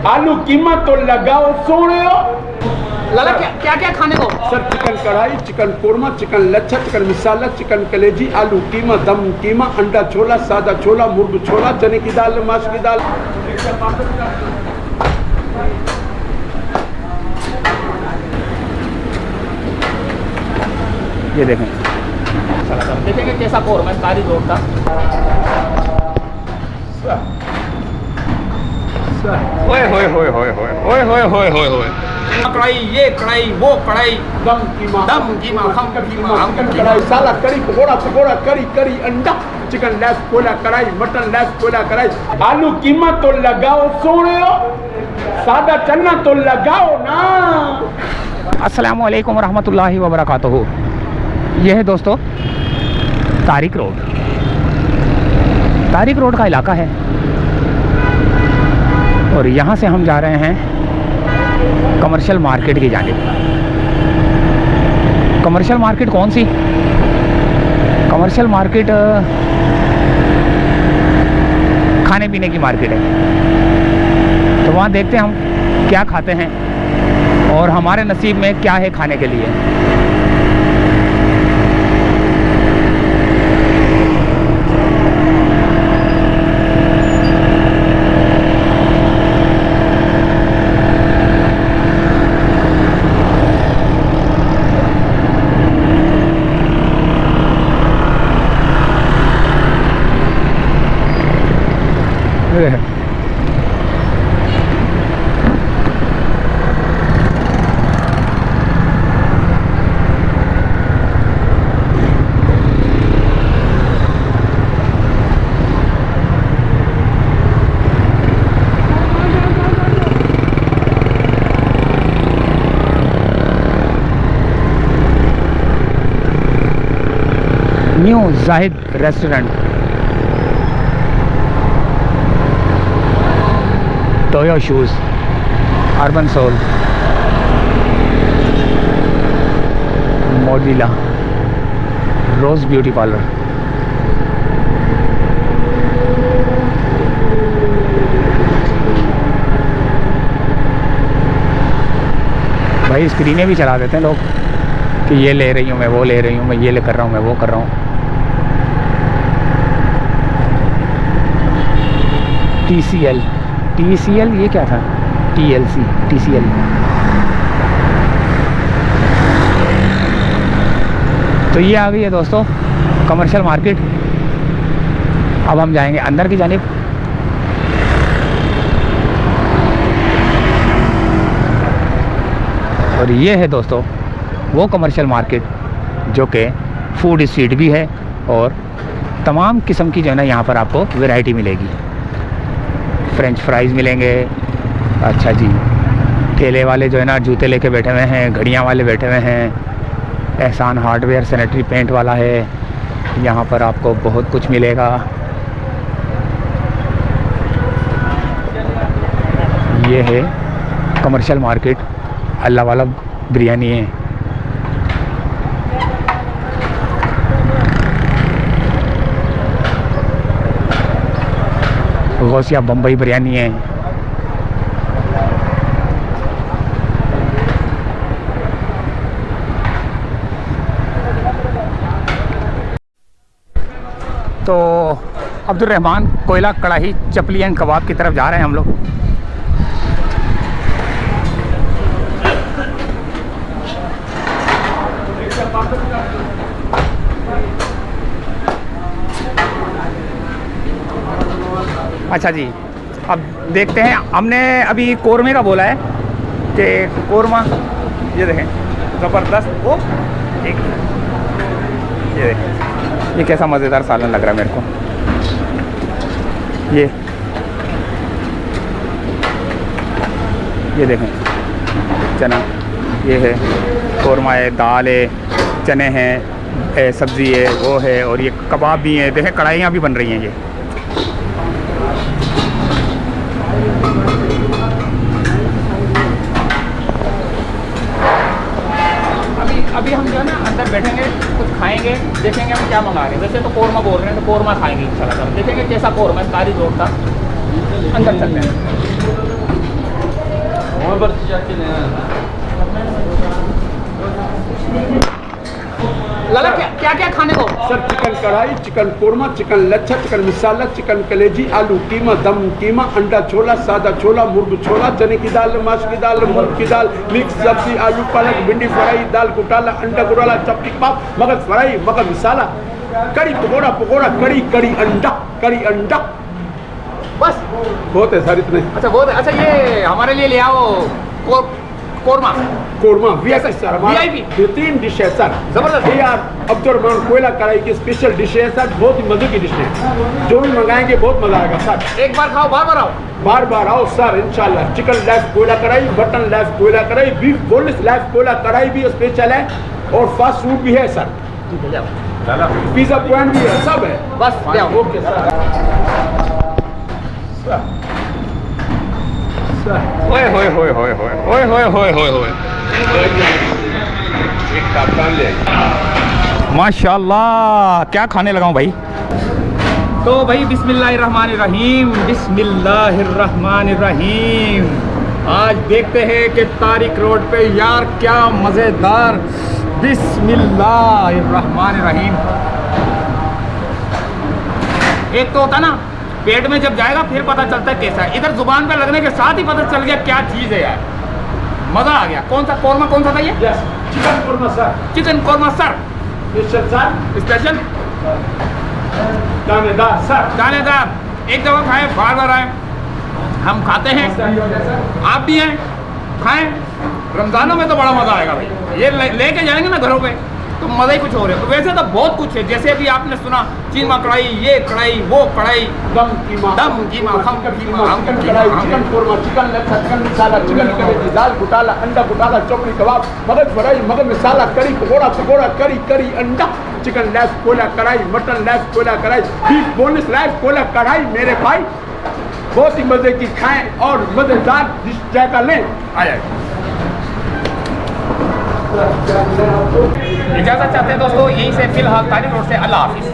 आलू कीमा तो लगाओ सोने हो। लाला क्या क्या खाने को? सर चिकन कढ़ाई, चिकन कोरमा, चिकन लच्छा, चिकन मिसाला, चिकन कलेजी, आलू कीमा, दम कीमा, अंडा छोला, सादा छोला, मुर्ग छोला, चने की दाल, माश की दाल। ये देखें, देखेंगे कैसा कोरमा है, कारी जोर था। ओए होए होए होए होए ओए होए होए होए होए, कढ़ाई, ये कढ़ाई, वो कढ़ाई, दम कीमा, खम कीमा, कढ़ाई, साला करी, पकोड़ा पकोड़ा, करी करी, अंडा, चिकन लैस कोला कढ़ाई, मटन लैस कोला कढ़ाई। आलू कीमा तो लगाओ सोने हो, सादा चना तो लगाओ ना। अस्सलामु अलैकुम वरहमतुल्लाहि वबरकातुहू। यह है दोस्तों तारिक रोड। तारिक रोड का इलाका है और यहाँ से हम जा रहे हैं कमर्शियल मार्केट की जानिब। कमर्शियल मार्केट कौन सी? कमर्शियल मार्केट खाने पीने की मार्केट है। तो वहाँ देखते हैं हम क्या खाते हैं और हमारे नसीब में क्या है खाने के लिए। New Zahid restaurant, Toyo shoes, urban soul, Modila, rose beauty parlour. भाई स्क्रीनें भी चला देते हैं लोग कि ये ले रही हूँ मैं, वो ले रही हूँ मैं, ये ले कर रहा हूँ मैं, वो कर रहा हूँ। TCL ये क्या था? TLC, TCL। तो ये आ गई है दोस्तों कमर्शियल मार्केट। अब हम जाएंगे अंदर की जानिब। और ये है दोस्तों वो कमर्शियल मार्केट जो कि फूड स्ट्रीट भी है और तमाम किस्म की जो है ना यहाँ पर आपको वैरायटी मिलेगी। फ्रेंच फ्राइज़ मिलेंगे। अच्छा जी, ठेले वाले जो है ना जूते लेके बैठे हुए हैं, घड़ियाँ वाले बैठे हुए हैं। एहसान हार्डवेयर सैनिटरी पेंट वाला है। यहाँ पर आपको बहुत कुछ मिलेगा। ये है कमर्शियल मार्केट। अल्लाह वाला बिरयानी है। गौसिया बम्बई बिरयानी है। तो अब्दुल रहमान कोयला कढ़ाई चपली एंड कबाब की तरफ जा रहे हैं हम लोग। अच्छा जी, अब देखते हैं। हमने अभी कोरमे का बोला है कि कोरमा, ये देखें ज़बरदस्त। वो एक ये देखें, ये कैसा मज़ेदार सालन लग रहा है मेरे को। ये देखें चना, ये है कोरमा है, दाल है, चने हैं, सब्ज़ी है, वो है, और ये कबाब भी हैं। देखें कढ़ाइयाँ भी बन रही हैं। ये अभी हम जो है ना अंदर बैठेंगे, कुछ खाएंगे, देखेंगे हम क्या मंगा रहे हैं। वैसे तो कोरमा बोल रहे हैं तो कोरमा खाएंगे इंशाल्लाह। देखेंगे कैसा कोरमा है, कारी जोर था। अंदर चलते हैं। लाला क्या क्या खाने को? सर चिकन कढ़ाई, चिकन कोरमा, चिकन लच्छा, चिकन मिसाला, चिकन कलेजी, आलू कीमा, दम कीमा, अंडा छोला, सादा छोला, मुर्ग छोला, चने की दाल, माश की दाल, मूंग की दाल, मिक्स सब्जी, आलू पालक, भिंडी फ्राई, दाल घोटाला, अंडा गुराला, चपटी कबाब, मगज फ्राई, मगज मिसाला, कड़ी पकौड़ा, पकौड़ा कड़ी, कड़ी अंडा। बस बहुत है सर इतने। अच्छा बहुत है। अच्छा ये हमारे लिए ले आओ कोरमा। कोरमा VIP सर, हमारा VIP? 3 डिश है सर। जबरदस्त। ये यार अब्दुर्रहमान कोयला कढ़ाई की स्पेशल डिश है सर, बहुत ही मजे की डिश है। जो भी मंगाएंगे बहुत मजा आएगा सर। एक बार खाओ बार आओ। बार आओ सर इंशाल्लाह। चिकन लेस कोयला कढ़ाई, मटन लेस कोयला कढ़ाई, बीफ बोनलेस लेस कोयला कढ़ाई भी स्पेशल है और फास्ट फूड भी है सर। पिज्जा पॉइंट भी है, सब है। बस ले आओ। Okay sir. ओए होए होए होए होए ओए होए होए होए होए एक काफान ले माशाल्लाह। क्या खाने लगाऊं भाई? तो भाई बिस्मिल्लाहिर्रहमानिर्रहीम, बिस्मिल्लाहिर्रहमानिर्रहीम। आज देखते हैं कि तारिक रोड पे यार क्या मज़ेदार। बिस्मिल्लाहिर्रहमानिर्रहीम। एक तो होता ना पेट में जब जाएगा फिर पता चलता है कैसा है, इधर जुबान पे लगने के साथ ही पता चल गया क्या चीज़ है यार। मज़ा आ गया। कौन सा कोरमा कौन सा था ये? Yes chicken korma sir. Chicken korma sir special sir. Special दानेदार सर। दानेदार। एक दफ़ा खाए बार आए। हम खाते हैं, आप भी हैं, खाएं। रमज़ानों में तो बड़ा मज़ा आएगा भाई। ये लेके जाएंगे ना घरों पे तो मज़ा ही कुछ हो रहा है। वैसे तो बहुत कुछ है, जैसे अभी आपने सुना कीमा कढ़ाई, ये कढ़ाई, वो कढ़ाई, दम कीमा, चिकन कढ़ाई, चिकन कोरमा, चिकन लच्छा, चिकन मिसाला, चिकन कलेजी, दाल घोटाला, अंडा घोटाला, चौकड़ी कबाब, मगज फ्राई, मगज मिसाला, कड़ी पकौड़ा, पकौड़ा कड़ी अंडा, चिकन लेस कोयला कढ़ाई, मटन लेस कोयला कढ़ाई, बीफ बोनलेस लेस कोयला कढ़ाई। मेरे भाई बहुत ही मजे की खाएं और मजेदार डिश जायका लें। आ जाए। इजाज़त चाहते हैं दोस्तों यहीं से फिलहाल तारिक रोड से। अल्लाह हाफिज़।